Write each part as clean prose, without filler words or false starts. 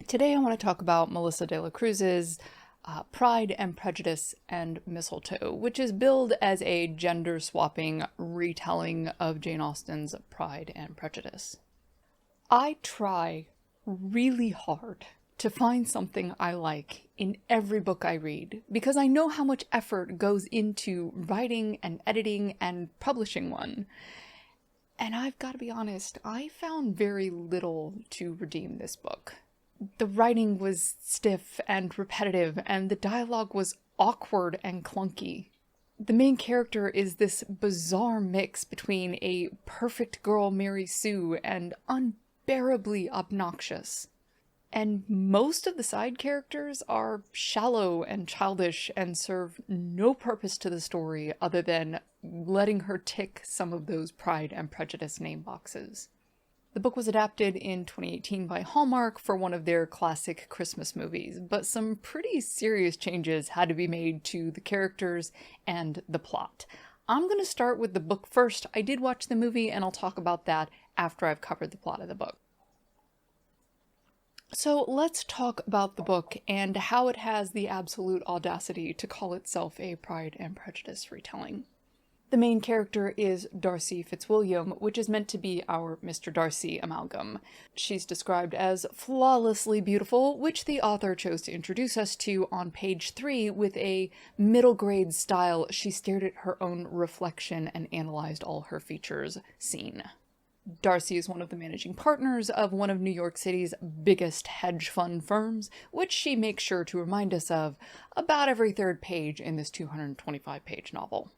Today I want to talk about Melissa de la Cruz's Pride and Prejudice and Mistletoe, which is billed as a gender-swapping retelling of Jane Austen's Pride and Prejudice. I try really hard to find something I like in every book I read, because I know how much effort goes into writing and editing and publishing one. And I've got to be honest, I found very little to redeem this book. The writing was stiff and repetitive, and the dialogue was awkward and clunky. The main character is this bizarre mix between a perfect girl Mary Sue and unbearably obnoxious. And most of the side characters are shallow and childish and serve no purpose to the story other than letting her tick some of those Pride and Prejudice name boxes. The book was adapted in 2018 by Hallmark for one of their classic Christmas movies, but some pretty serious changes had to be made to the characters and the plot. I'm going to start with the book first. I did watch the movie, and I'll talk about that after I've covered the plot of the book. So let's talk about the book and how it has the absolute audacity to call itself a Pride and Prejudice retelling. The main character is Darcy Fitzwilliam, which is meant to be our Mr. Darcy amalgam. She's described as flawlessly beautiful, which the author chose to introduce us to on page 3 with a middle grade style she stared at her own reflection and analyzed all her features scene. Darcy is one of the managing partners of one of New York City's biggest hedge fund firms, which she makes sure to remind us of about every third page in this 225-page novel.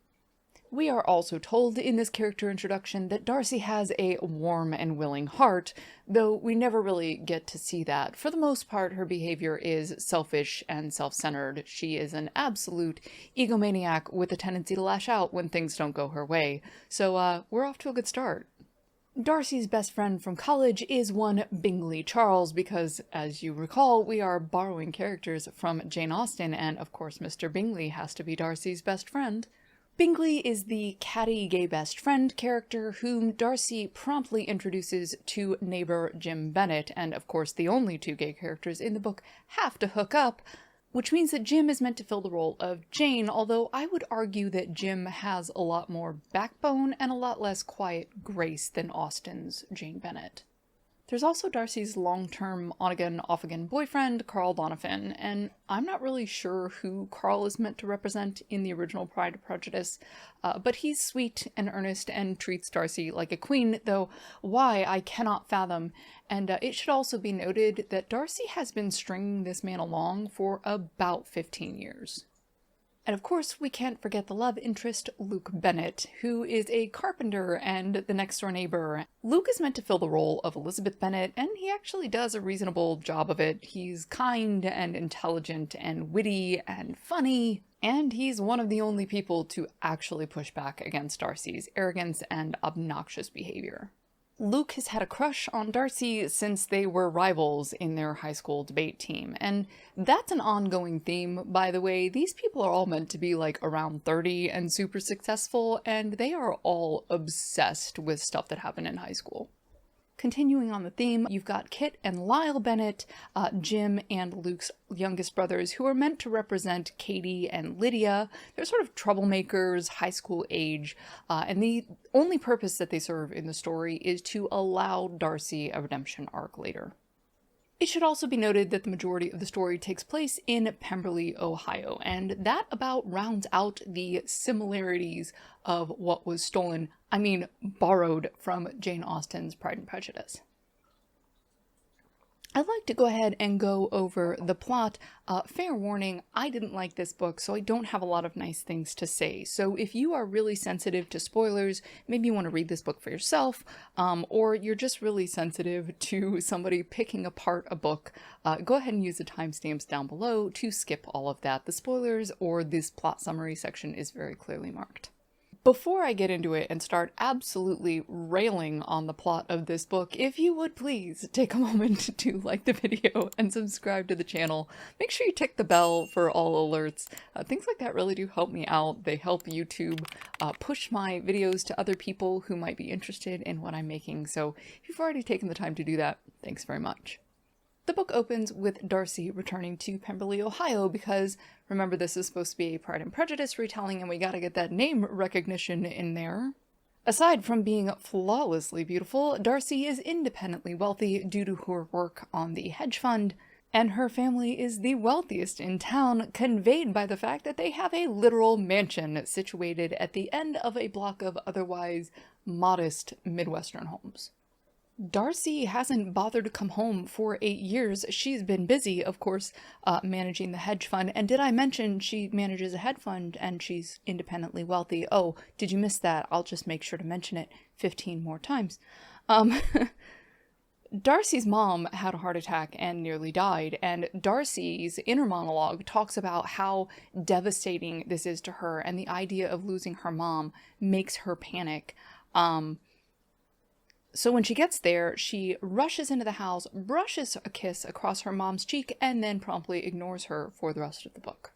We are also told in this character introduction that Darcy has a warm and willing heart, though we never really get to see that. For the most part, her behavior is selfish and self-centered. She is an absolute egomaniac with a tendency to lash out when things don't go her way. So we're off to a good start. Darcy's best friend from college is one Bingley Charles because, as you recall, we are borrowing characters from Jane Austen, and of course Mr. Bingley has to be Darcy's best friend. Bingley is the catty gay best friend character whom Darcy promptly introduces to neighbor Jim Bennet, and of course the only two gay characters in the book have to hook up, which means that Jim is meant to fill the role of Jane, although I would argue that Jim has a lot more backbone and a lot less quiet grace than Austen's Jane Bennet. There's also Darcy's long-term on-again, off-again boyfriend, Carl Doniphan, and I'm not really sure who Carl is meant to represent in the original Pride and Prejudice, but he's sweet and earnest and treats Darcy like a queen, though why I cannot fathom, and it should also be noted that Darcy has been stringing this man along for about 15 years. And of course, we can't forget the love interest, Luke Bennet, who is a carpenter and the next-door neighbor. Luke is meant to fill the role of Elizabeth Bennet, and he actually does a reasonable job of it. He's kind and intelligent and witty and funny, and he's one of the only people to actually push back against Darcy's arrogance and obnoxious behavior. Luke has had a crush on Darcy since they were rivals in their high school debate team, and that's an ongoing theme, by the way. These people are all meant to be like around 30 and super successful, and they are all obsessed with stuff that happened in high school. Continuing on the theme, you've got Kit and Lyle Bennet, Jim and Luke's youngest brothers, who are meant to represent Katie and Lydia. They're sort of troublemakers, high school age, and the only purpose that they serve in the story is to allow Darcy a redemption arc later. It should also be noted that the majority of the story takes place in Pemberley, Ohio, and that about rounds out the similarities of what was stolen, borrowed from Jane Austen's Pride and Prejudice. I'd like to go ahead and go over the plot. Fair warning, I didn't like this book, so I don't have a lot of nice things to say. So if you are really sensitive to spoilers, maybe you want to read this book for yourself, or you're just really sensitive to somebody picking apart a book, go ahead and use the timestamps down below to skip all of that. The spoilers or this plot summary section is very clearly marked. Before I get into it and start absolutely railing on the plot of this book, if you would please take a moment to like the video and subscribe to the channel. Make sure you tick the bell for all alerts. Things like that really do help me out. They help YouTube push my videos to other people who might be interested in what I'm making. So if you've already taken the time to do that, thanks very much. The book opens with Darcy returning to Pemberley, Ohio, because, remember, this is supposed to be a Pride and Prejudice retelling, and we gotta get that name recognition in there. Aside from being flawlessly beautiful, Darcy is independently wealthy due to her work on the hedge fund, and her family is the wealthiest in town, conveyed by the fact that they have a literal mansion situated at the end of a block of otherwise modest Midwestern homes. Darcy hasn't bothered to come home for 8 years. She's been busy, of course, managing the hedge fund. And did I mention she manages a hedge fund and she's independently wealthy? Oh, did you miss that? I'll just make sure to mention it 15 more times. Darcy's mom had a heart attack and nearly died, and Darcy's inner monologue talks about how devastating this is to her, and the idea of losing her mom makes her panic. So when she gets there, she rushes into the house, brushes a kiss across her mom's cheek, and then promptly ignores her for the rest of the book.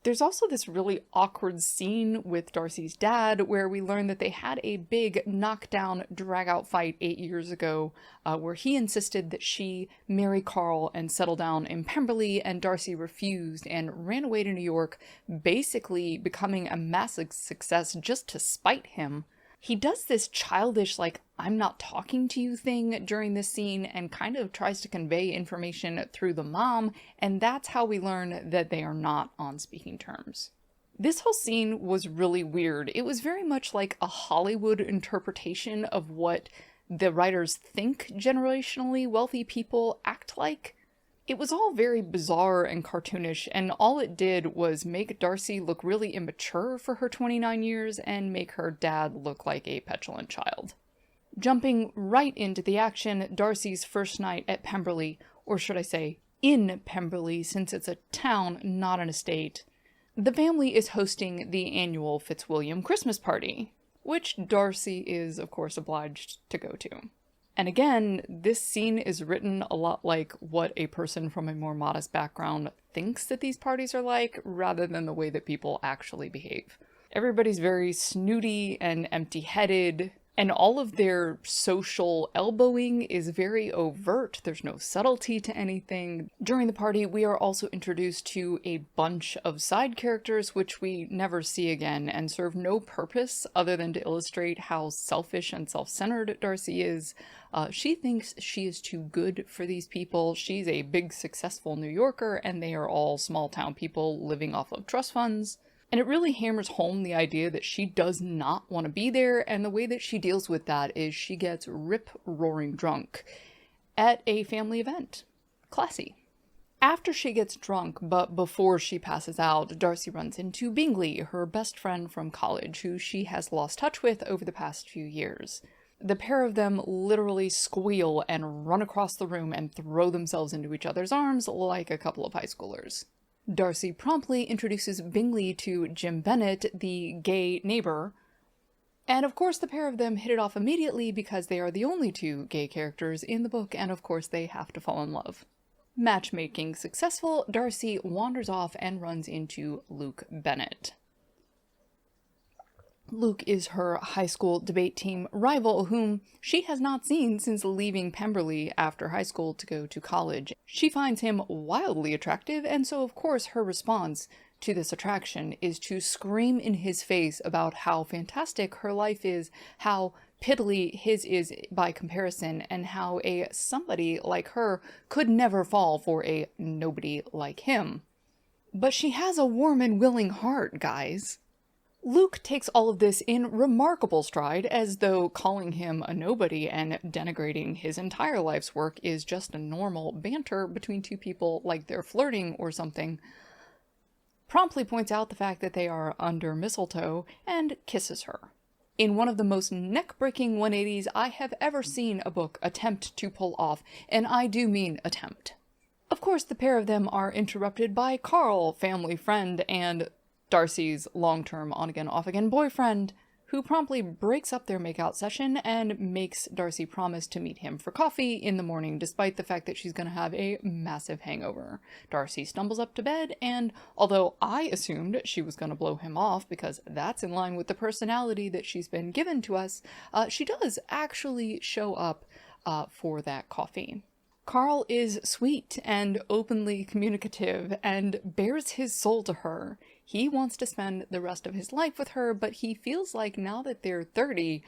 There's also this really awkward scene with Darcy's dad where we learn that they had a big knockdown, drag-out fight 8 years ago where he insisted that she marry Carl and settle down in Pemberley, and Darcy refused and ran away to New York, basically becoming a massive success just to spite him. He does this childish, like, I'm not talking to you thing during this scene and kind of tries to convey information through the mom, and that's how we learn that they are not on speaking terms. This whole scene was really weird. It was very much like a Hollywood interpretation of what the writers think generationally wealthy people act like. It was all very bizarre and cartoonish, and all it did was make Darcy look really immature for her 29 years and make her dad look like a petulant child. Jumping right into the action, Darcy's first night at Pemberley, or should I say, in Pemberley, since it's a town, not an estate. The family is hosting the annual Fitzwilliam Christmas party, which Darcy is, of course, obliged to go to. And again, this scene is written a lot like what a person from a more modest background thinks that these parties are like, rather than the way that people actually behave. Everybody's very snooty and empty-headed, and all of their social elbowing is very overt. There's no subtlety to anything. During the party, we are also introduced to a bunch of side characters, which we never see again, and serve no purpose other than to illustrate how selfish and self-centered Darcy is. She thinks she is too good for these people. She's a big, successful New Yorker, and they are all small-town people living off of trust funds. And it really hammers home the idea that she does not want to be there, and the way that she deals with that is she gets rip-roaring drunk at a family event. Classy. After she gets drunk, but before she passes out, Darcy runs into Bingley, her best friend from college, who she has lost touch with over the past few years. The pair of them literally squeal and run across the room and throw themselves into each other's arms like a couple of high schoolers. Darcy promptly introduces Bingley to Jim Bennet, the gay neighbor, and of course the pair of them hit it off immediately because they are the only two gay characters in the book, and of course they have to fall in love. Matchmaking successful, Darcy wanders off and runs into Luke Bennet. Luke is her high school debate team rival, whom she has not seen since leaving Pemberley after high school to go to college. She finds him wildly attractive, and so of course her response to this attraction is to scream in his face about how fantastic her life is, how piddly his is by comparison, and how a somebody like her could never fall for a nobody like him. But she has a warm and willing heart, guys. Luke takes all of this in remarkable stride, as though calling him a nobody and denigrating his entire life's work is just a normal banter between two people like they're flirting or something. Promptly points out the fact that they are under mistletoe and kisses her. In one of the most neck-breaking 180s I have ever seen a book attempt to pull off, and I do mean attempt. Of course, the pair of them are interrupted by Carl, family friend, and Darcy's long-term on-again, off-again boyfriend, who promptly breaks up their makeout session and makes Darcy promise to meet him for coffee in the morning, despite the fact that she's going to have a massive hangover. Darcy stumbles up to bed, and although I assumed she was going to blow him off, because that's in line with the personality that she's been given to us, she does actually show up for that coffee. Carl is sweet and openly communicative and bares his soul to her. He wants to spend the rest of his life with her, but he feels like now that they're 30,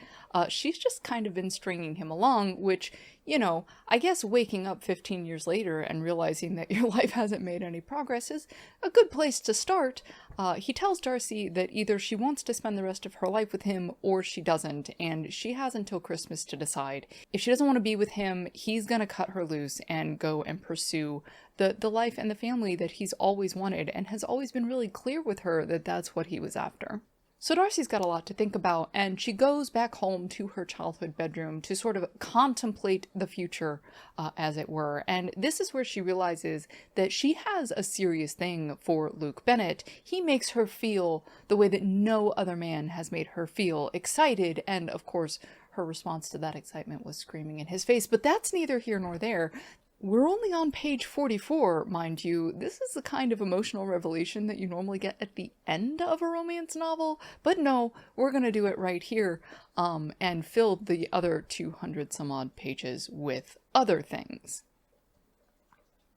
she's just kind of been stringing him along, which, I guess waking up 15 years later and realizing that your life hasn't made any progress is a good place to start. He tells Darcy that either she wants to spend the rest of her life with him or she doesn't, and she has until Christmas to decide. If she doesn't want to be with him, he's gonna cut her loose and go and pursue the life and the family that he's always wanted and has always been really clear with her that that's what he was after. So Darcy's got a lot to think about, and she goes back home to her childhood bedroom to sort of contemplate the future, as it were. And this is where she realizes that she has a serious thing for Luke Bennett. He makes her feel the way that no other man has made her feel, excited, and of course her response to that excitement was screaming in his face. But that's neither here nor there. We're only on page 44, mind you. This is the kind of emotional revelation that you normally get at the end of a romance novel, but no, we're gonna do it right here, and fill the other 200 some odd pages with other things.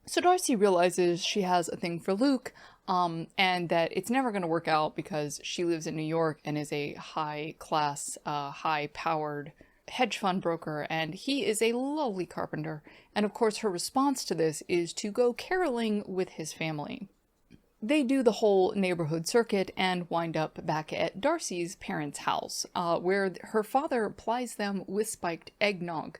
So Darcy realizes she has a thing for Luke, and that it's never gonna work out because she lives in New York and is a high-class, high-powered hedge fund broker, and he is a lowly carpenter. And of course her response to this is to go caroling with his family. They do the whole neighborhood circuit and wind up back at Darcy's parents' house, where her father plies them with spiked eggnog.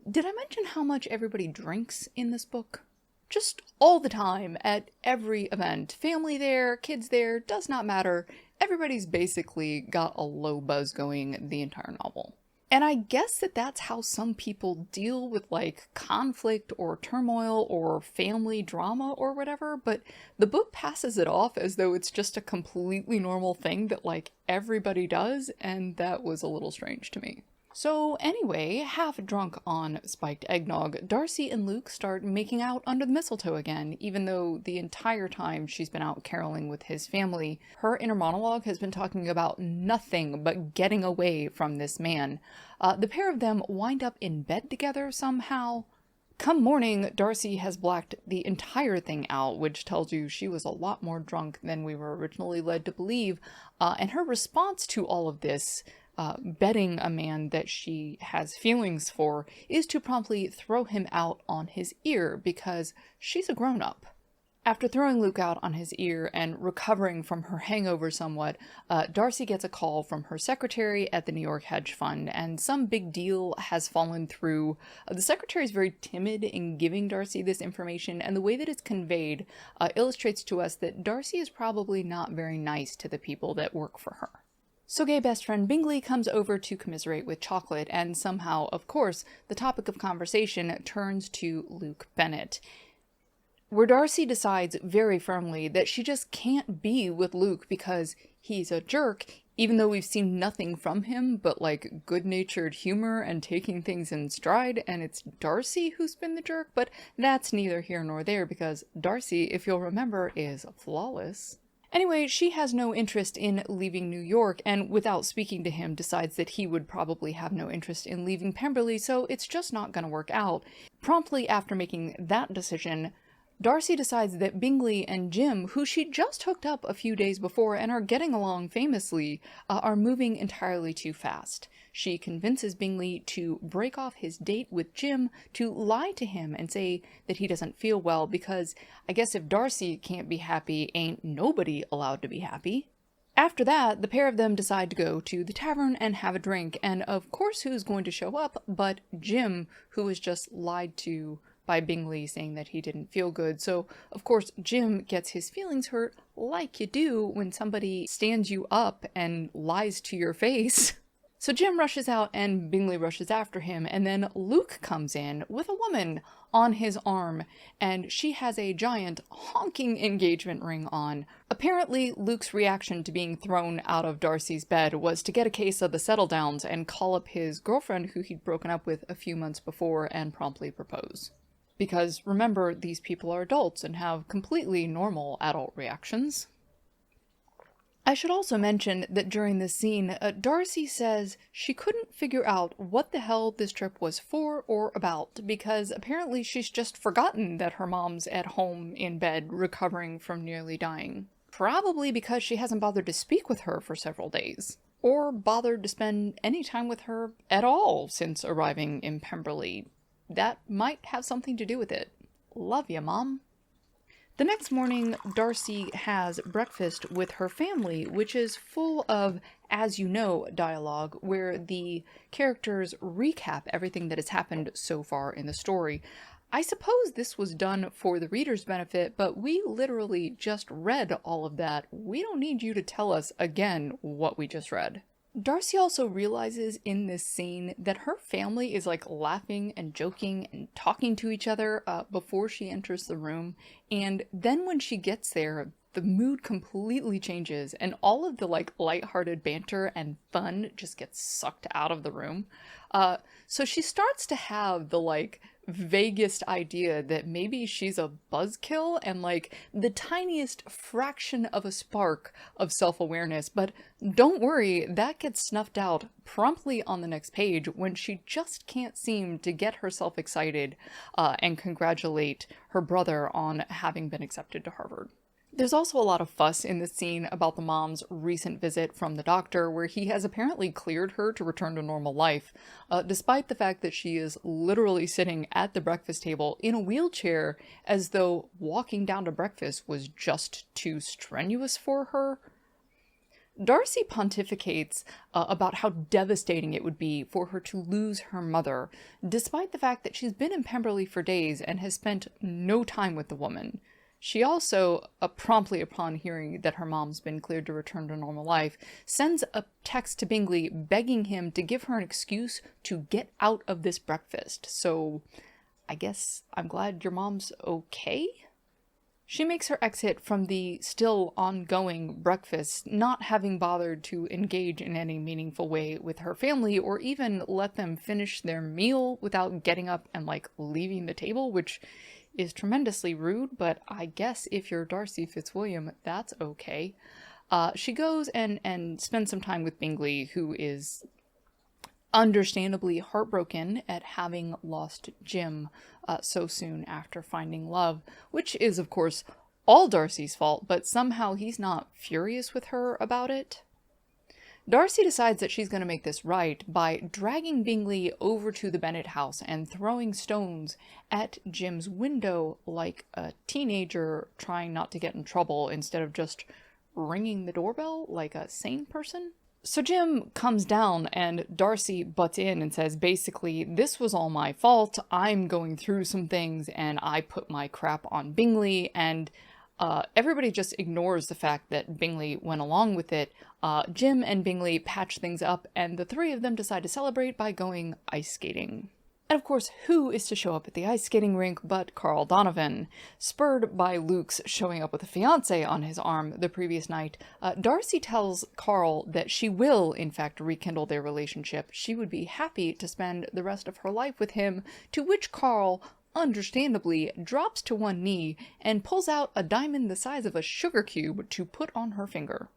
Did I mention how much everybody drinks in this book? Just all the time, at every event. Family there, kids there, does not matter. Everybody's basically got a low buzz going the entire novel. And I guess that's how some people deal with, like, conflict or turmoil or family drama or whatever, but the book passes it off as though it's just a completely normal thing that, like, everybody does, and that was a little strange to me. So anyway, half drunk on spiked eggnog, Darcy and Luke start making out under the mistletoe again, even though the entire time she's been out caroling with his family. Her inner monologue has been talking about nothing but getting away from this man. The pair of them wind up in bed together somehow. Come morning, Darcy has blacked the entire thing out, which tells you she was a lot more drunk than we were originally led to believe, and her response to all of this, betting a man that she has feelings for, is to promptly throw him out on his ear because she's a grown-up. After throwing Luke out on his ear and recovering from her hangover somewhat, Darcy gets a call from her secretary at the New York hedge fund, and some big deal has fallen through. The secretary is very timid in giving Darcy this information, and the way that it's conveyed illustrates to us that Darcy is probably not very nice to the people that work for her. So gay best friend Bingley comes over to commiserate with Chocolate, and somehow, of course, the topic of conversation turns to Luke Bennett, where Darcy decides very firmly that she just can't be with Luke because he's a jerk, even though we've seen nothing from him but, like, good-natured humor and taking things in stride, and it's Darcy who's been the jerk, but that's neither here nor there because Darcy, if you'll remember, is flawless. Anyway, she has no interest in leaving New York, and without speaking to him decides that he would probably have no interest in leaving Pemberley, so it's just not gonna work out. Promptly after making that decision, Darcy decides that Bingley and Jim, who she just hooked up a few days before and are getting along famously, are moving entirely too fast. She convinces Bingley to break off his date with Jim, to lie to him and say that he doesn't feel well because I guess if Darcy can't be happy, ain't nobody allowed to be happy. After that, the pair of them decide to go to the tavern and have a drink, and of course who's going to show up but Jim, who was just lied to by Bingley saying that he didn't feel good. So, of course, Jim gets his feelings hurt like you do when somebody stands you up and lies to your face. So Jim rushes out and Bingley rushes after him, and then Luke comes in with a woman on his arm, and she has a giant honking engagement ring on. Apparently, Luke's reaction to being thrown out of Darcy's bed was to get a case of the settle-downs and call up his girlfriend who he'd broken up with a few months before and promptly propose. Because, remember, these people are adults and have completely normal adult reactions. I should also mention that during this scene, Darcy says she couldn't figure out what the hell this trip was for or about, because apparently she's just forgotten that her mom's at home in bed recovering from nearly dying. Probably because she hasn't bothered to speak with her for several days, or bothered to spend any time with her at all since arriving in Pemberley. That might have something to do with it. Love ya, Mom. The next morning, Darcy has breakfast with her family, which is full of "as you know" dialogue, where the characters recap everything that has happened so far in the story. I suppose this was done for the reader's benefit, but we literally just read all of that. We don't need you to tell us again what we just read. Darcy also realizes in this scene that her family is like laughing and joking and talking to each other before she enters the room, and then when she gets there, the mood completely changes and all of the like lighthearted banter and fun just gets sucked out of the room. So she starts to have the like vaguest idea that maybe she's a buzzkill and like the tiniest fraction of a spark of self-awareness, but don't worry, that gets snuffed out promptly on the next page when she just can't seem to get herself excited and congratulate her brother on having been accepted to Harvard. There's also a lot of fuss in this scene about the mom's recent visit from the doctor, where he has apparently cleared her to return to normal life, despite the fact that she is literally sitting at the breakfast table in a wheelchair as though walking down to breakfast was just too strenuous for her. Darcy pontificates about how devastating it would be for her to lose her mother, despite the fact that she's been in Pemberley for days and has spent no time with the woman. She also, promptly upon hearing that her mom's been cleared to return to normal life, sends a text to Bingley begging him to give her an excuse to get out of this breakfast. So, I guess I'm glad your mom's okay? She makes her exit from the still ongoing breakfast, not having bothered to engage in any meaningful way with her family or even let them finish their meal without getting up and like leaving the table, which is tremendously rude, but I guess if you're Darcy Fitzwilliam, that's okay. She goes and spends some time with Bingley, who is understandably heartbroken at having lost Jim so soon after finding love, which is, of course, all Darcy's fault, but somehow he's not furious with her about it. Darcy decides that she's going to make this right by dragging Bingley over to the Bennet house and throwing stones at Jim's window like a teenager trying not to get in trouble instead of just ringing the doorbell like a sane person. So Jim comes down and Darcy butts in and says, basically, this was all my fault. I'm going through some things and I put my crap on Bingley, and everybody just ignores the fact that Bingley went along with it. Jim and Bingley patch things up, and the three of them decide to celebrate by going ice skating. And of course, who is to show up at the ice skating rink but Carl Donovan? Spurred by Luke's showing up with a fiancé on his arm the previous night, Darcy tells Carl that she will, in fact, rekindle their relationship. She would be happy to spend the rest of her life with him, to which Carl, understandably, drops to one knee and pulls out a diamond the size of a sugar cube to put on her finger,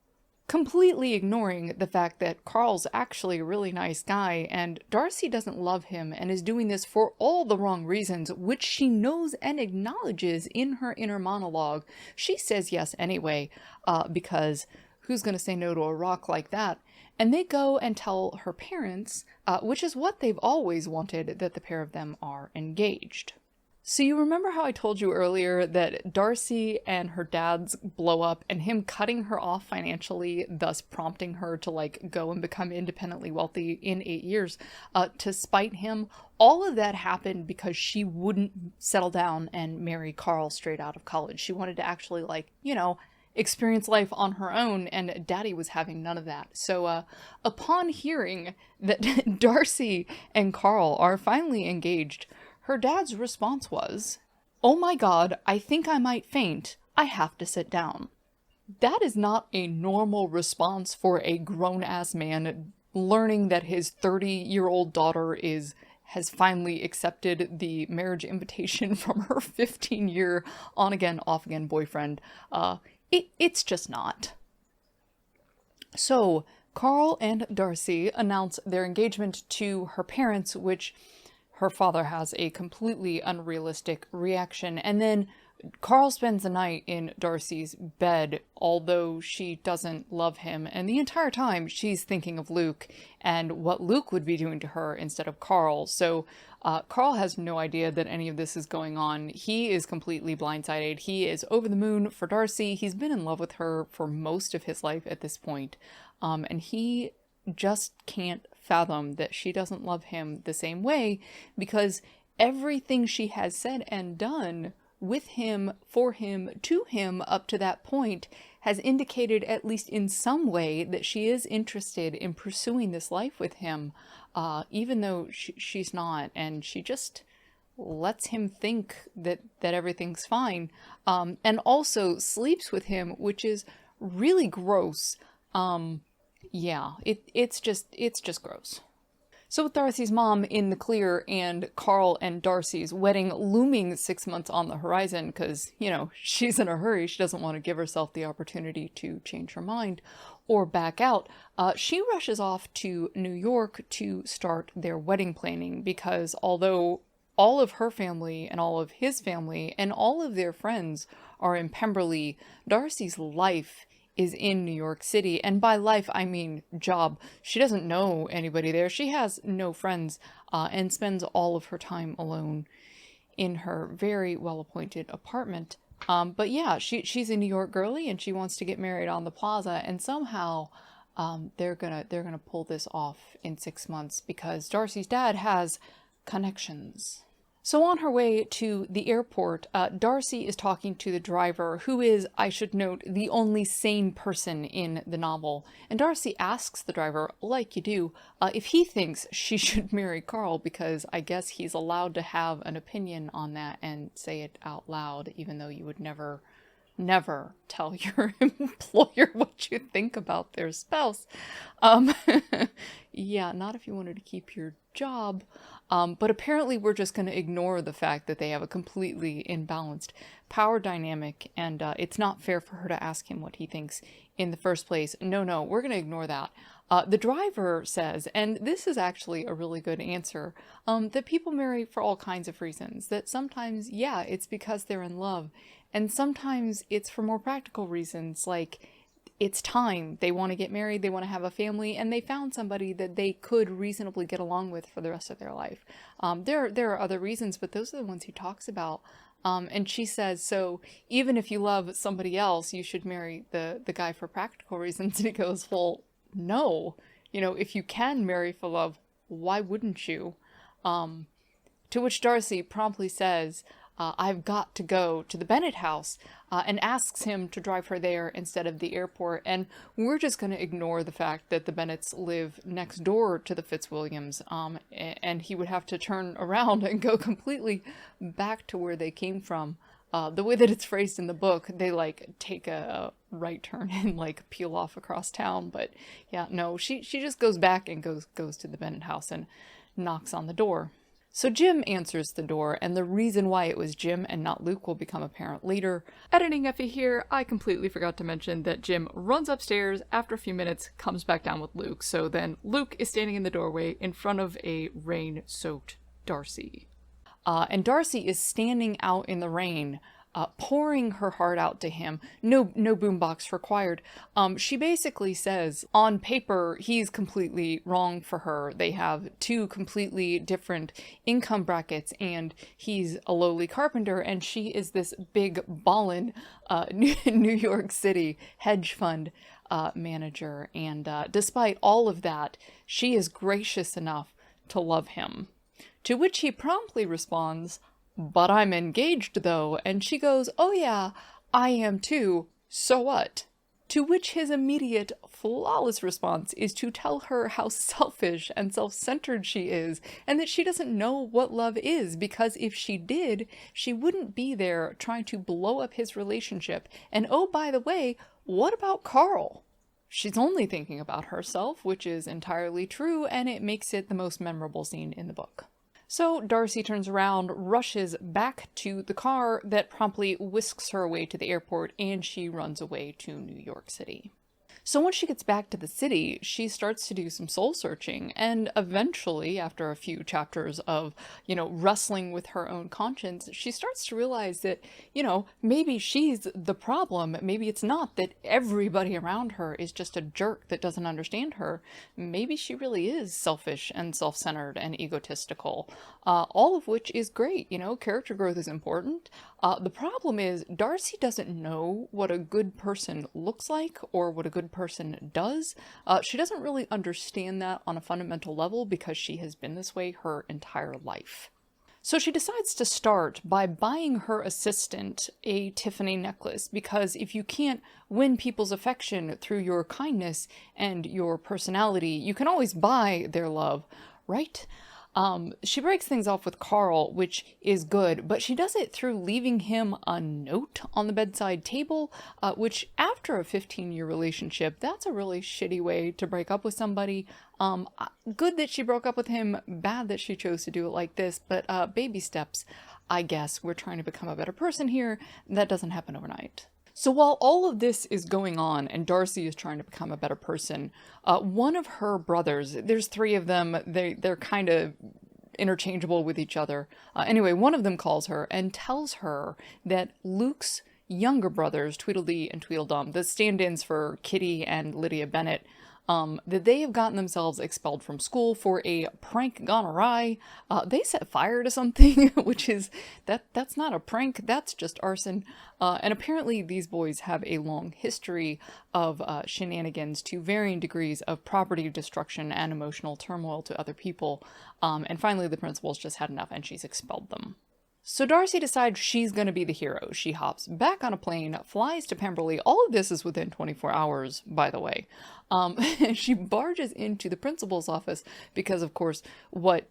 completely ignoring the fact that Carl's actually a really nice guy and Darcy doesn't love him and is doing this for all the wrong reasons, which she knows and acknowledges in her inner monologue. She says yes anyway, because who's going to say no to a rock like that? And they go and tell her parents, which is what they've always wanted, that the pair of them are engaged. So you remember how I told you earlier that Darcy and her dad's blow up and him cutting her off financially, thus prompting her to like go and become independently wealthy in 8 years, to spite him? All of that happened because she wouldn't settle down and marry Carl straight out of college. She wanted to actually experience life on her own, and Daddy was having none of that. So upon hearing that Darcy and Carl are finally engaged, her dad's response was, "Oh my God, I think I might faint. I have to sit down." That is not a normal response for a grown-ass man learning that his 30-year-old daughter has finally accepted the marriage invitation from her 15-year on-again, off-again boyfriend. It's just not. So Carl and Darcy announce their engagement to her parents, which her father has a completely unrealistic reaction. And then Carl spends the night in Darcy's bed, although she doesn't love him. And the entire time she's thinking of Luke and what Luke would be doing to her instead of Carl. So Carl has no idea that any of this is going on. He is completely blindsided. He is over the moon for Darcy. He's been in love with her for most of his life at this point. And he just can't fathom that she doesn't love him the same way, because everything she has said and done with him, for him, to him up to that point has indicated, at least in some way, that she is interested in pursuing this life with him, even though she's not, and she just lets him think that everything's fine, and also sleeps with him, which is really gross. Yeah, it's just gross. So with Darcy's mom in the clear and Carl and Darcy's wedding looming 6 months on the horizon, because, you know, she's in a hurry, she doesn't want to give herself the opportunity to change her mind or back out, she rushes off to New York to start their wedding planning, because although all of her family and all of his family and all of their friends are in Pemberley, Darcy's life is in New York City, and by life I mean job. She doesn't know anybody there. She has no friends, and spends all of her time alone in her very well-appointed apartment. But yeah, she's a New York girly, and she wants to get married on the plaza, and somehow they're gonna pull this off in 6 months because Darcy's dad has connections. So on her way to the airport, Darcy is talking to the driver, who is, I should note, the only sane person in the novel. And Darcy asks the driver, like you do, if he thinks she should marry Carl, because I guess he's allowed to have an opinion on that and say it out loud, even though you would never tell your employer what you think about their spouse. Yeah, not if you wanted to keep your job. But apparently we're just going to ignore the fact that they have a completely imbalanced power dynamic, and it's not fair for her to ask him what he thinks in the first place. No, we're going to ignore that. The driver says, and this is actually a really good answer, that people marry for all kinds of reasons. That sometimes, yeah, it's because they're in love. And sometimes it's for more practical reasons, like it's time. They want to get married, they want to have a family, and they found somebody that they could reasonably get along with for the rest of their life. There are other reasons, but those are the ones he talks about. And she says, so even if you love somebody else, you should marry the guy for practical reasons. And he goes, well, no. You know, if you can marry for love, why wouldn't you? To which Darcy promptly says, I've got to go to the Bennett house, and asks him to drive her there instead of the airport. And we're just going to ignore the fact that the Bennetts live next door to the Fitzwilliams, and he would have to turn around and go completely back to where they came from. The way that it's phrased in the book, they like take a right turn and like peel off across town. But yeah, no, she just goes back and goes to the Bennett house and knocks on the door. So Jim answers the door, and the reason why it was Jim and not Luke will become apparent later. Editing Effie here, I completely forgot to mention that Jim runs upstairs, after a few minutes comes back down with Luke, so then Luke is standing in the doorway in front of a rain-soaked Darcy. And Darcy is standing out in the rain, pouring her heart out to him. No boombox required. She basically says, on paper, he's completely wrong for her. They have two completely different income brackets, and he's a lowly carpenter, and she is this big ballin' New York City hedge fund manager. And despite all of that, she is gracious enough to love him. To which he promptly responds, but I'm engaged though, and she goes, oh yeah, I am too, so what? To which his immediate, flawless response is to tell her how selfish and self-centered she is, and that she doesn't know what love is, because if she did, she wouldn't be there trying to blow up his relationship. And oh, by the way, what about Carl? She's only thinking about herself, which is entirely true, and it makes it the most memorable scene in the book. So Darcy turns around, rushes back to the car that promptly whisks her away to the airport, and she runs away to New York City. So once she gets back to the city, she starts to do some soul searching, and eventually, after a few chapters of, wrestling with her own conscience, she starts to realize that, maybe she's the problem. Maybe it's not that everybody around her is just a jerk that doesn't understand her. Maybe she really is selfish and self-centered and egotistical, all of which is great. Character growth is important. The problem is Darcy doesn't know what a good person looks like or what a good person does. She doesn't really understand that on a fundamental level because she has been this way her entire life. So she decides to start by buying her assistant a Tiffany necklace, because if you can't win people's affection through your kindness and your personality, you can always buy their love, right? She breaks things off with Carl, which is good, but she does it through leaving him a note on the bedside table, which after a 15-year relationship, that's a really shitty way to break up with somebody. Good that she broke up with him, bad that she chose to do it like this, but baby steps, I guess. We're trying to become a better person here. That doesn't happen overnight. So while all of this is going on and Darcy is trying to become a better person, one of her brothers, there's 3 of them, they're kind of interchangeable with each other. Anyway, one of them calls her and tells her that Luke's younger brothers, Tweedledee and Tweedledum, the stand-ins for Kitty and Lydia Bennet, that they have gotten themselves expelled from school for a prank gone awry. They set fire to something, which is, that's not a prank, that's just arson. And apparently these boys have a long history of shenanigans to varying degrees of property destruction and emotional turmoil to other people. And finally the principal's just had enough and she's expelled them. So Darcy decides she's going to be the hero. She hops back on a plane, flies to Pemberley. All of this is within 24 hours, by the way. She barges into the principal's office because, of course, what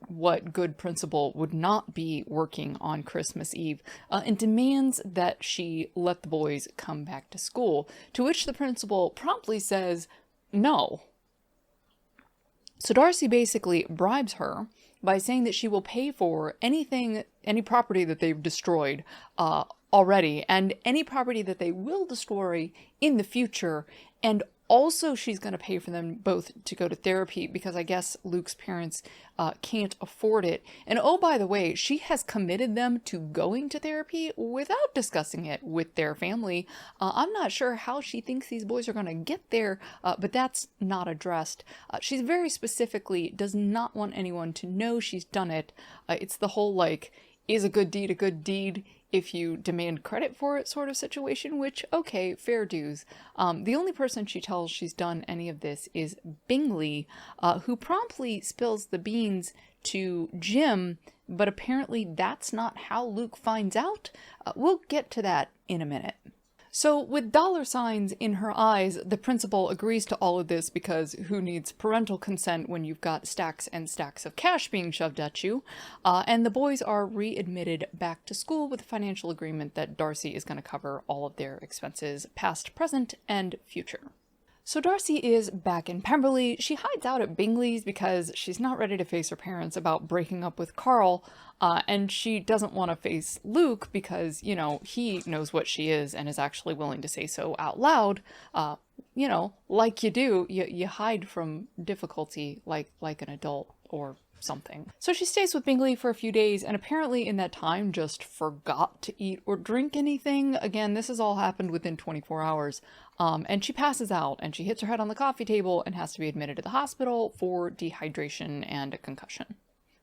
good principal would not be working on Christmas Eve, and demands that she let the boys come back to school, to which the principal promptly says no. So Darcy basically bribes her by saying that she will pay for any property that they've destroyed already, and any property that they will destroy in the future, and also she's going to pay for them both to go to therapy, because I guess Luke's parents can't afford it. And oh, by the way, she has committed them to going to therapy without discussing it with their family. I'm not sure how she thinks these boys are going to get there, but that's not addressed. She's very specifically does not want anyone to know she's done it. It's the whole, like, is a good deed if you demand credit for it sort of situation, which, okay, fair dues. The only person she tells she's done any of this is Bingley, who promptly spills the beans to Jim, but apparently that's not how Luke finds out. We'll get to that in a minute. So with $signs in her eyes, the principal agrees to all of this because who needs parental consent when you've got stacks and stacks of cash being shoved at you? And the boys are readmitted back to school with a financial agreement that Darcy is going to cover all of their expenses, past, present, and future. So Darcy is back in Pemberley. She hides out at Bingley's because she's not ready to face her parents about breaking up with Carl, and she doesn't want to face Luke because, he knows what she is and is actually willing to say so out loud. Like you do, you hide from difficulty like an adult or something. So she stays with Bingley for a few days, and apparently in that time just forgot to eat or drink anything. Again, this has all happened within 24 hours. And she passes out and she hits her head on the coffee table and has to be admitted to the hospital for dehydration and a concussion.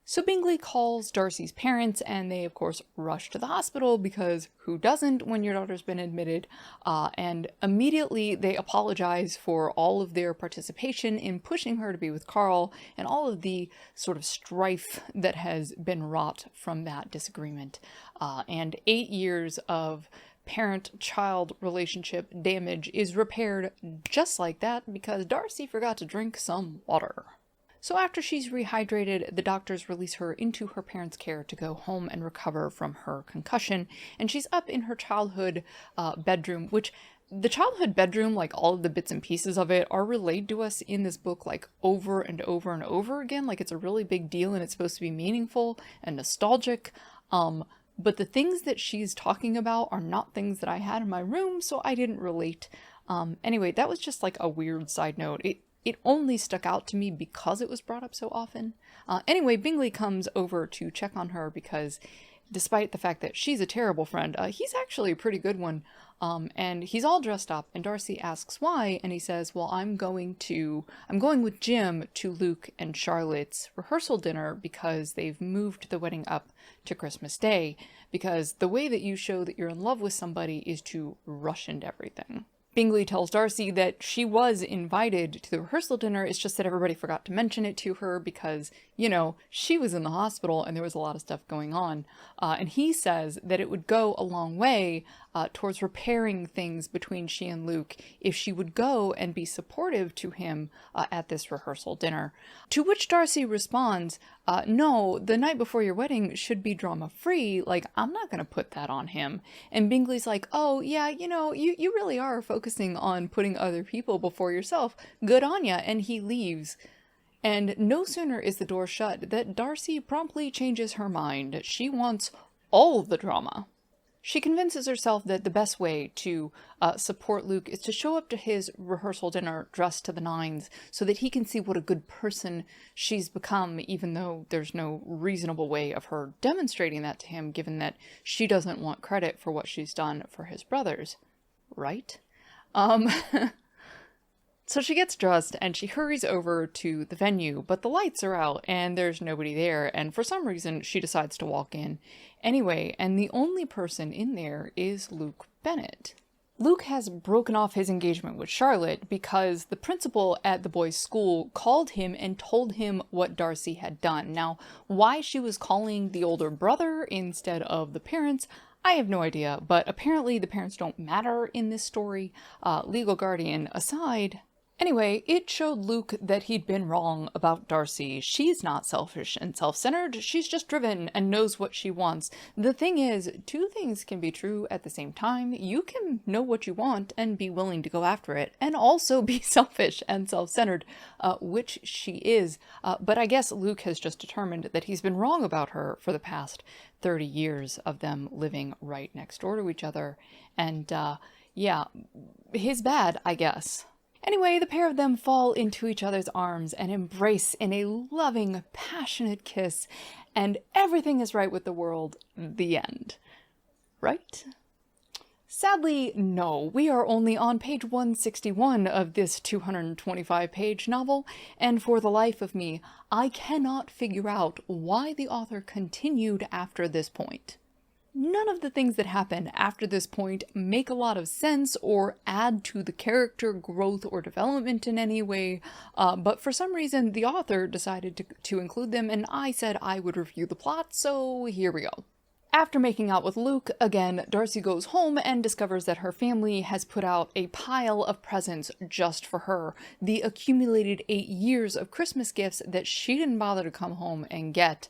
So Bingley calls Darcy's parents, and they, of course, rush to the hospital because who doesn't when your daughter's been admitted? And immediately they apologize for all of their participation in pushing her to be with Carl and all of the sort of strife that has been wrought from that disagreement. And 8 years of parent-child relationship damage is repaired just like that because Darcy forgot to drink some water. So after she's rehydrated, the doctors release her into her parents' care to go home and recover from her concussion, and she's up in her childhood bedroom, which the childhood bedroom, like all of the bits and pieces of it, are relayed to us in this book like over and over and over again, like it's a really big deal and it's supposed to be meaningful and nostalgic. But the things that she's talking about are not things that I had in my room, so I didn't relate. Anyway, that was just like a weird side note. It only stuck out to me because it was brought up so often. Anyway, Bingley comes over to check on her because despite the fact that she's a terrible friend, he's actually a pretty good one. And he's all dressed up, and Darcy asks why, and he says, well, I'm going with Jim to Luke and Charlotte's rehearsal dinner because they've moved the wedding up to Christmas Day, because the way that you show that you're in love with somebody is to rush into everything. Bingley tells Darcy that she was invited to the rehearsal dinner, it's just that everybody forgot to mention it to her because, you know, she was in the hospital and there was a lot of stuff going on. And he says that it would go a long way towards repairing things between she and Luke if she would go and be supportive to him at this rehearsal dinner. To which Darcy responds, no, the night before your wedding should be drama-free. Like, I'm not going to put that on him. And Bingley's like, oh, yeah, you know, you really are focusing on putting other people before yourself. Good on ya. And he leaves. And no sooner is the door shut that Darcy promptly changes her mind. She wants all of the drama. She convinces herself that the best way to support Luke is to show up to his rehearsal dinner dressed to the nines so that he can see what a good person she's become, even though there's no reasonable way of her demonstrating that to him, given that she doesn't want credit for what she's done for his brothers. Right? So she gets dressed and she hurries over to the venue, but the lights are out and there's nobody there, and for some reason she decides to walk in anyway, and the only person in there is Luke Bennett. Luke has broken off his engagement with Charlotte because the principal at the boys' school called him and told him what Darcy had done. Now, why she was calling the older brother instead of the parents, I have no idea, but apparently the parents don't matter in this story, legal guardian aside. Anyway, it showed Luke that he'd been wrong about Darcy. She's not selfish and self-centered, she's just driven and knows what she wants. The thing is, two things can be true at the same time. You can know what you want and be willing to go after it, and also be selfish and self-centered, which she is. But I guess Luke has just determined that he's been wrong about her for the past 30 years of them living right next door to each other. And, yeah, his bad, I guess. Anyway, the pair of them fall into each other's arms and embrace in a loving, passionate kiss, and everything is right with the world. The end. Right? Sadly, no. We are only on page 161 of this 225-page novel, and for the life of me, I cannot figure out why the author continued after this point. None of the things that happen after this point make a lot of sense or add to the character growth or development in any way, but for some reason the author decided to include them, and I said I would review the plot, so here we go. After making out with Luke, again, Darcy goes home and discovers that her family has put out a pile of presents just for her. The accumulated 8 years of Christmas gifts that she didn't bother to come home and get.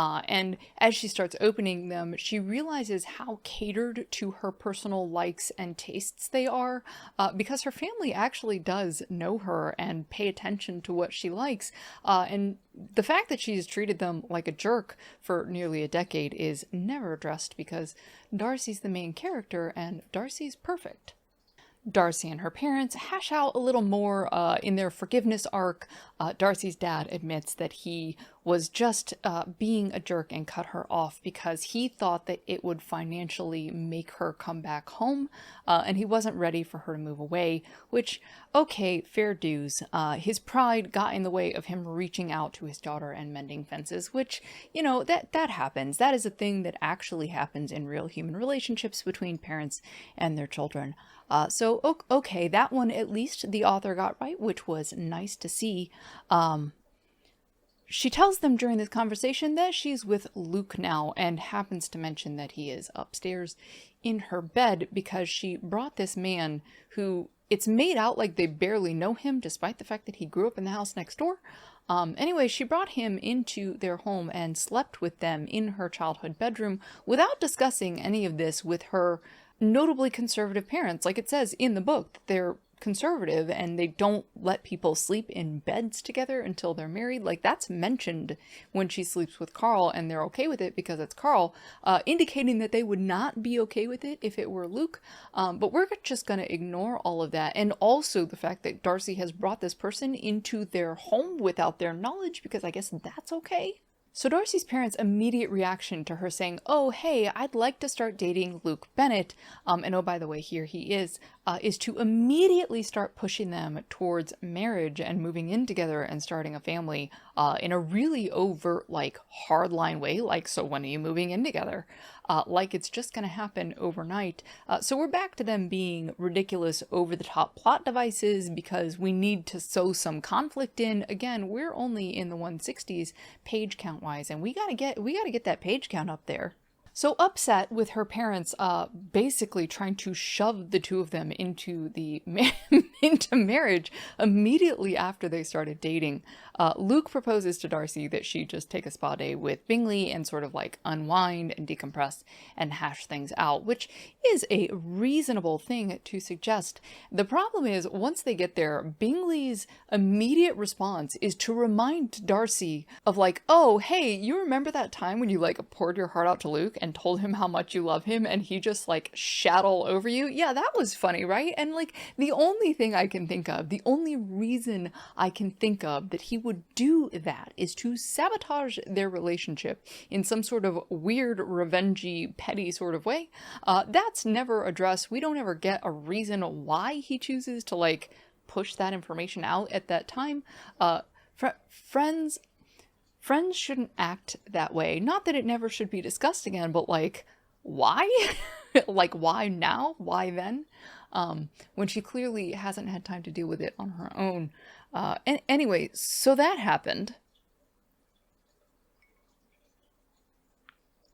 And as she starts opening them, she realizes how catered to her personal likes and tastes they are, because her family actually does know her and pay attention to what she likes. And the fact that she's treated them like a jerk for nearly a decade is never addressed because Darcy's the main character and Darcy's perfect. Darcy and her parents hash out a little more in their forgiveness arc. Darcy's dad admits that he was just being a jerk and cut her off because he thought that it would financially make her come back home, and he wasn't ready for her to move away, which, okay, fair dues. His pride got in the way of him reaching out to his daughter and mending fences, which, you know, that happens. That is a thing that actually happens in real human relationships between parents and their children. So, okay, that one at least the author got right, which was nice to see. She tells them during this conversation that she's with Luke now and happens to mention that he is upstairs in her bed because she brought this man who it's made out like they barely know him despite the fact that he grew up in the house next door. Anyway, she brought him into their home and slept with them in her childhood bedroom without discussing any of this with her notably conservative parents. Like it says in the book, their conservative and they don't let people sleep in beds together until they're married. Like, that's mentioned when she sleeps with Carl, and they're okay with it because it's Carl, indicating that they would not be okay with it if it were Luke. But we're just going to ignore all of that. And also the fact that Darcy has brought this person into their home without their knowledge, because I guess that's okay. So Darcy's parents' immediate reaction to her saying, oh, hey, I'd like to start dating Luke Bennett, and oh, by the way, here he is to immediately start pushing them towards marriage and moving in together and starting a family in a really overt, like, hardline way. Like, so when are you moving in together? Like it's just going to happen overnight. So we're back to them being ridiculous, over-the-top plot devices because we need to sow some conflict in. Again, we're only in the 160s page count-wise, and we gotta get that page count up there. So upset with her parents basically trying to shove the two of them into into marriage immediately after they started dating, Luke proposes to Darcy that she just take a spa day with Bingley and sort of like unwind and decompress and hash things out, which is a reasonable thing to suggest. The problem is, once they get there, Bingley's immediate response is to remind Darcy of like, oh, hey, you remember that time when you like poured your heart out to Luke and told him how much you love him and he just like shat all over you? Yeah, that was funny, right? And like the only thing I can think of, the only reason I can think of that he would do that is to sabotage their relationship in some sort of weird, revengey, petty sort of way. That's never addressed. We don't ever get a reason why he chooses to like push that information out at that time. Friends shouldn't act that way. Not that it never should be discussed again, but like, why? Like, why now? Why then? When she clearly hasn't had time to deal with it on her own. And anyway, so that happened.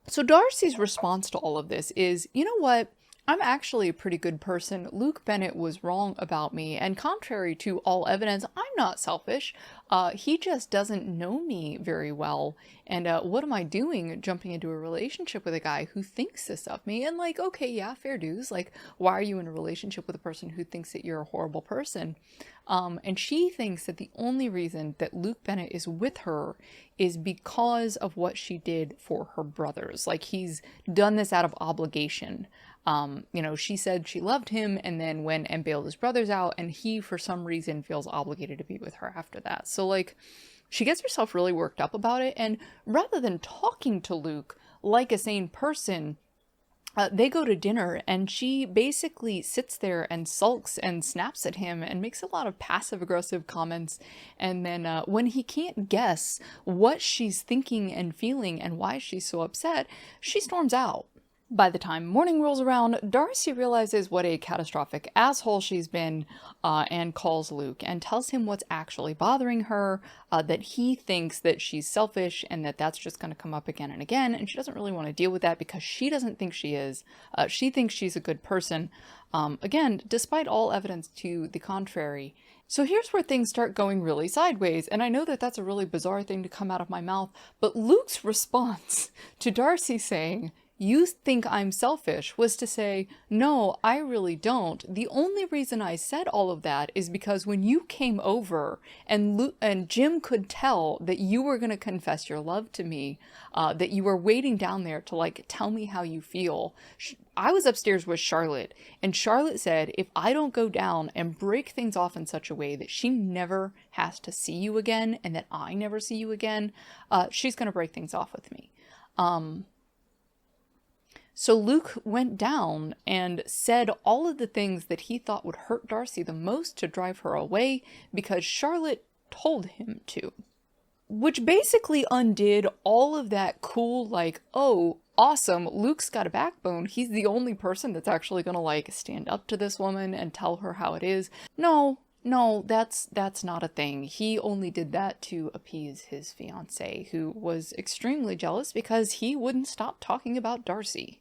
So Darcy's response to all of this is, you know what? I'm actually a pretty good person. Luke Bennett was wrong about me, and contrary to all evidence, I'm not selfish. He just doesn't know me very well, and what am I doing jumping into a relationship with a guy who thinks this of me? And like, okay, yeah, fair dues. Like, why are you in a relationship with a person who thinks that you're a horrible person? And she thinks that the only reason that Luke Bennett is with her is because of what she did for her brothers. Like, he's done this out of obligation. You know, she said she loved him and then went and bailed his brothers out, and he, for some reason, feels obligated to be with her after that. So, like, she gets herself really worked up about it, and rather than talking to Luke like a sane person, they go to dinner, and she basically sits there and sulks and snaps at him and makes a lot of passive-aggressive comments, and then when he can't guess what she's thinking and feeling and why she's so upset, she storms out. By the time morning rolls around, Darcy realizes what a catastrophic asshole she's been, and calls Luke and tells him what's actually bothering her, that he thinks that she's selfish and that that's just going to come up again and again, and she doesn't really want to deal with that because she doesn't think she is. She thinks she's a good person, again, despite all evidence to the contrary. So here's where things start going really sideways, and I know that that's a really bizarre thing to come out of my mouth, but Luke's response to Darcy saying, "You think I'm selfish," was to say, no, I really don't. The only reason I said all of that is because when you came over and Jim could tell that you were going to confess your love to me, that you were waiting down there to like tell me how you feel. I was upstairs with Charlotte, and Charlotte said if I don't go down and break things off in such a way that she never has to see you again and that I never see you again, she's going to break things off with me. So Luke went down and said all of the things that he thought would hurt Darcy the most to drive her away because Charlotte told him to. Which basically undid all of that cool, like, oh, awesome, Luke's got a backbone. He's the only person that's actually gonna, like, stand up to this woman and tell her how it is. No, that's not a thing. He only did that to appease his fiancée, who was extremely jealous because he wouldn't stop talking about Darcy.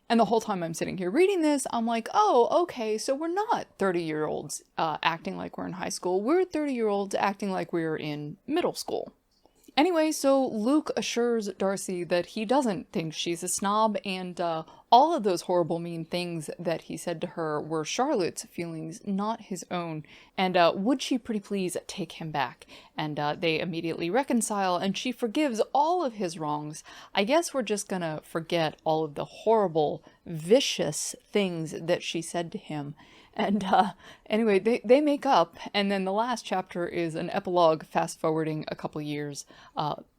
And the whole time I'm sitting here reading this, I'm like, oh, okay, so we're not 30-year-olds acting like we're in high school. We're 30-year-olds acting like we're in middle school. Anyway, so Luke assures Darcy that he doesn't think she's a snob, and all of those horrible, mean things that he said to her were Charlotte's feelings, not his own. And would she pretty please take him back? And they immediately reconcile, and she forgives all of his wrongs. I guess we're just gonna forget all of the horrible, vicious things that she said to him. And anyway, they make up, and then the last chapter is an epilogue fast-forwarding a couple years.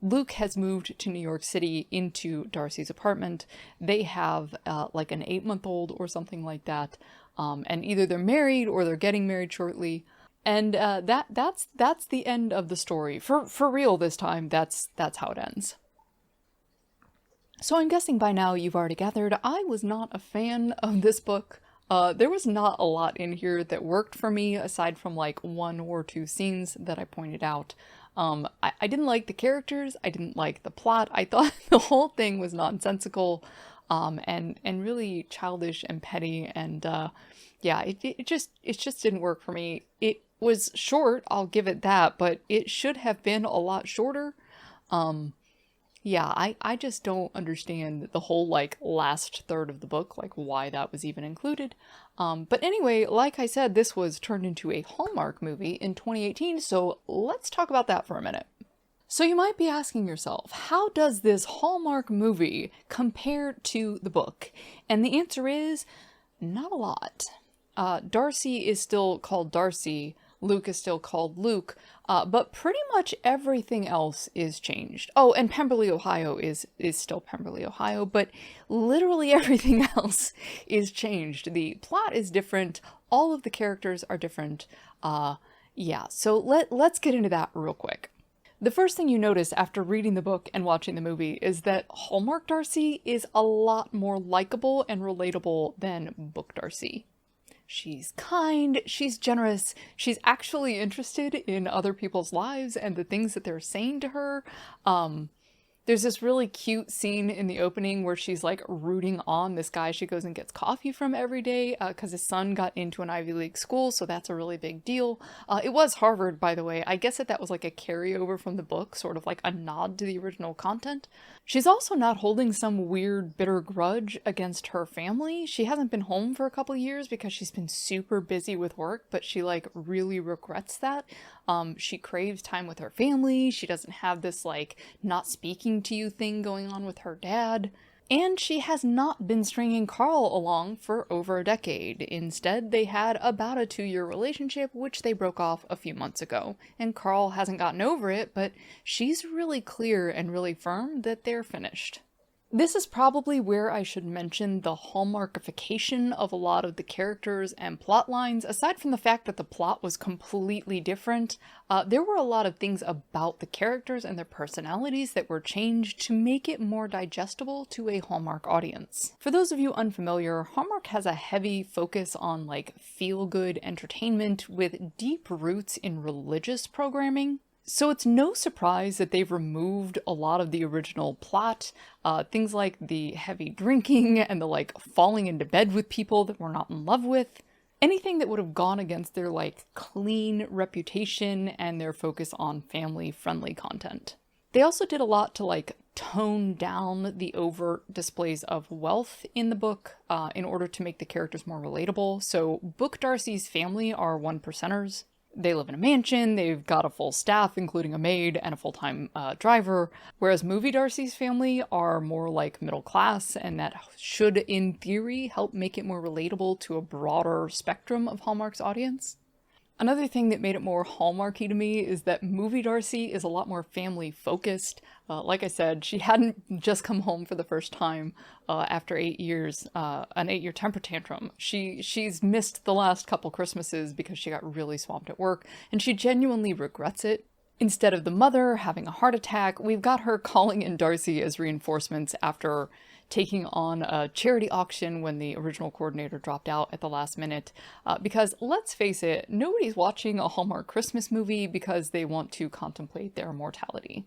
Luke has moved to New York City into Darcy's apartment. They have like an 8-month-old or something like that, and either they're married or they're getting married shortly. And that's the end of the story. For real this time, that's how it ends. So I'm guessing by now you've already gathered I was not a fan of this book. There was not a lot in here that worked for me, aside from like 1 or 2 scenes that I pointed out. I didn't like the characters, I didn't like the plot, I thought the whole thing was nonsensical, and really childish and petty, and yeah, it just didn't work for me. It was short, I'll give it that, but it should have been a lot shorter. Yeah, I just don't understand the whole, like, last third of the book, like, why that was even included. But anyway, like I said, this was turned into a Hallmark movie in 2018, so let's talk about that for a minute. So you might be asking yourself, how does this Hallmark movie compare to the book? And the answer is, not a lot. Darcy is still called Darcy, Luke is still called Luke, but pretty much everything else is changed. Oh, and Pemberley, Ohio is still Pemberley, Ohio, but literally everything else is changed. The plot is different, all of the characters are different. Yeah, so let's get into that real quick. The first thing you notice after reading the book and watching the movie is that Hallmark Darcy is a lot more likable and relatable than book Darcy. She's kind, she's generous, she's actually interested in other people's lives and the things that they're saying to her. There's this really cute scene in the opening where she's like rooting on this guy she goes and gets coffee from every day because his son got into an Ivy League school, so that's a really big deal. It was Harvard, by the way. I guess that was like a carryover from the book, sort of like a nod to the original content. She's also not holding some weird, bitter grudge against her family. She hasn't been home for a couple years because she's been super busy with work, but she like really regrets that. She craves time with her family. She doesn't have this like not speaking to you thing going on with her dad. And she has not been stringing Carl along for over a decade. Instead, they had about a 2-year relationship, which they broke off a few months ago. And Carl hasn't gotten over it, but she's really clear and really firm that they're finished. This is probably where I should mention the Hallmark-ification of a lot of the characters and plot lines. Aside from the fact that the plot was completely different, there were a lot of things about the characters and their personalities that were changed to make it more digestible to a Hallmark audience. For those of you unfamiliar, Hallmark has a heavy focus on like feel-good entertainment with deep roots in religious programming. So it's no surprise that they've removed a lot of the original plot, things like the heavy drinking and the like falling into bed with people that we're not in love with. Anything that would have gone against their like clean reputation and their focus on family-friendly content. They also did a lot to like tone down the overt displays of wealth in the book in order to make the characters more relatable. So book Darcy's family are 1%ers. They live in a mansion, they've got a full staff, including a maid and a full-time driver, whereas movie Darcy's family are more like middle class, and that should, in theory, help make it more relatable to a broader spectrum of Hallmark's audience. Another thing that made it more Hallmarky to me is that movie Darcy is a lot more family-focused. Like I said, she hadn't just come home for the first time after 8 years, an 8-year temper tantrum. She's missed the last couple Christmases because she got really swamped at work, and she genuinely regrets it. Instead of the mother having a heart attack, we've got her calling in Darcy as reinforcements after taking on a charity auction when the original coordinator dropped out at the last minute. Because let's face it, nobody's watching a Hallmark Christmas movie because they want to contemplate their mortality.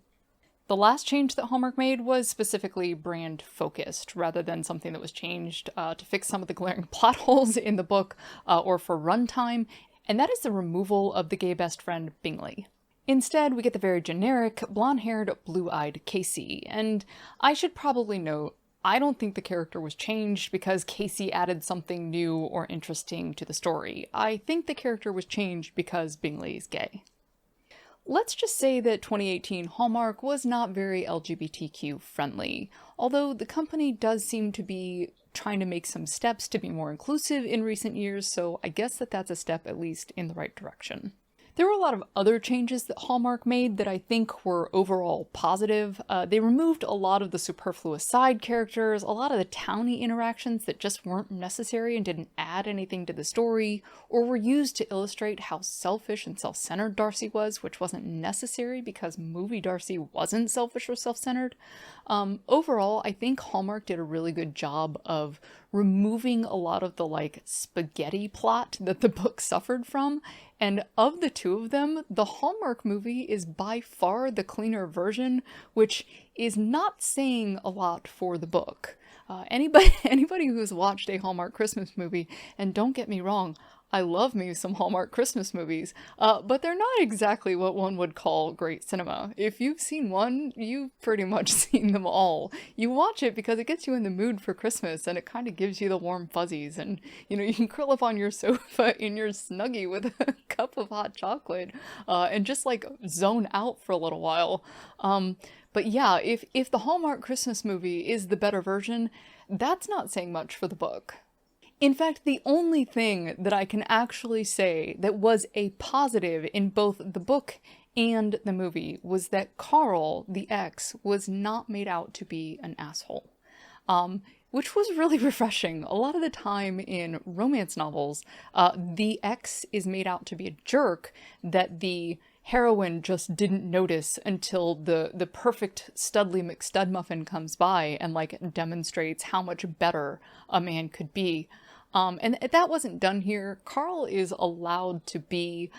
The last change that Hallmark made was specifically brand focused, rather than something that was changed to fix some of the glaring plot holes in the book or for runtime, and that is the removal of the gay best friend Bingley. Instead, we get the very generic, blonde-haired, blue-eyed Casey, and I should probably note, I don't think the character was changed because Casey added something new or interesting to the story. I think the character was changed because Bingley is gay. Let's just say that 2018 Hallmark was not very LGBTQ friendly, although the company does seem to be trying to make some steps to be more inclusive in recent years, so I guess that's a step at least in the right direction. There were a lot of other changes that Hallmark made that I think were overall positive. They removed a lot of the superfluous side characters, a lot of the townie interactions that just weren't necessary and didn't add anything to the story, or were used to illustrate how selfish and self-centered Darcy was, which wasn't necessary because movie Darcy wasn't selfish or self-centered. Overall, I think Hallmark did a really good job of removing a lot of the spaghetti plot that the book suffered from, and of the two of them, the Hallmark movie is by far the cleaner version, which is not saying a lot for the book. Anybody who's watched a Hallmark Christmas movie, and don't get me wrong, I love me some Hallmark Christmas movies, but they're not exactly what one would call great cinema. If you've seen one, you've pretty much seen them all. You watch it because it gets you in the mood for Christmas, and it kind of gives you the warm fuzzies, and you can curl up on your sofa in your snuggie with a cup of hot chocolate, and just zone out for a little while. But yeah, if the Hallmark Christmas movie is the better version, that's not saying much for the book. In fact, the only thing that I can actually say that was a positive in both the book and the movie was that Carl, the ex, was not made out to be an asshole. Which was really refreshing. A lot of the time in romance novels, the ex is made out to be a jerk that the heroine just didn't notice until the perfect Studley McStudmuffin comes by and demonstrates how much better a man could be. And that wasn't done here. Carl is allowed to be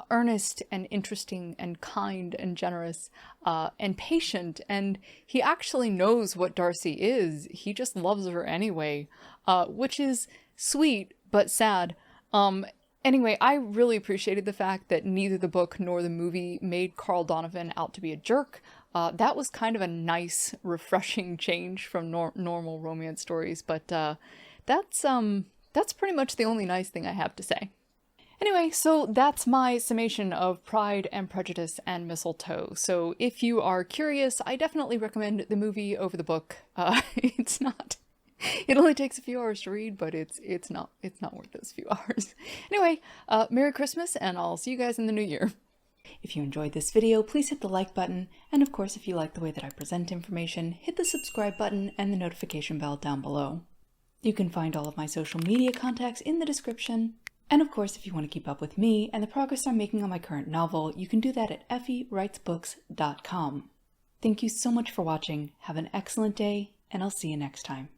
earnest and interesting and kind and generous and patient, and he actually knows what Darcy is. He just loves her anyway, which is sweet but sad. Anyway, I really appreciated the fact that neither the book nor the movie made Carl Donovan out to be a jerk. That was kind of a nice, refreshing change from normal romance stories, but that's pretty much the only nice thing I have to say. Anyway, so that's my summation of Pride and Prejudice and Mistletoe. So if you are curious, I definitely recommend the movie over the book. It only takes a few hours to read, but it's not worth those few hours. Anyway, Merry Christmas, and I'll see you guys in the new year. If you enjoyed this video, please hit the like button, and of course if you like the way that I present information, hit the subscribe button and the notification bell down below. You can find all of my social media contacts in the description, and of course if you want to keep up with me and the progress I'm making on my current novel, you can do that at effywritesbooks.com. Thank you so much for watching, have an excellent day, and I'll see you next time.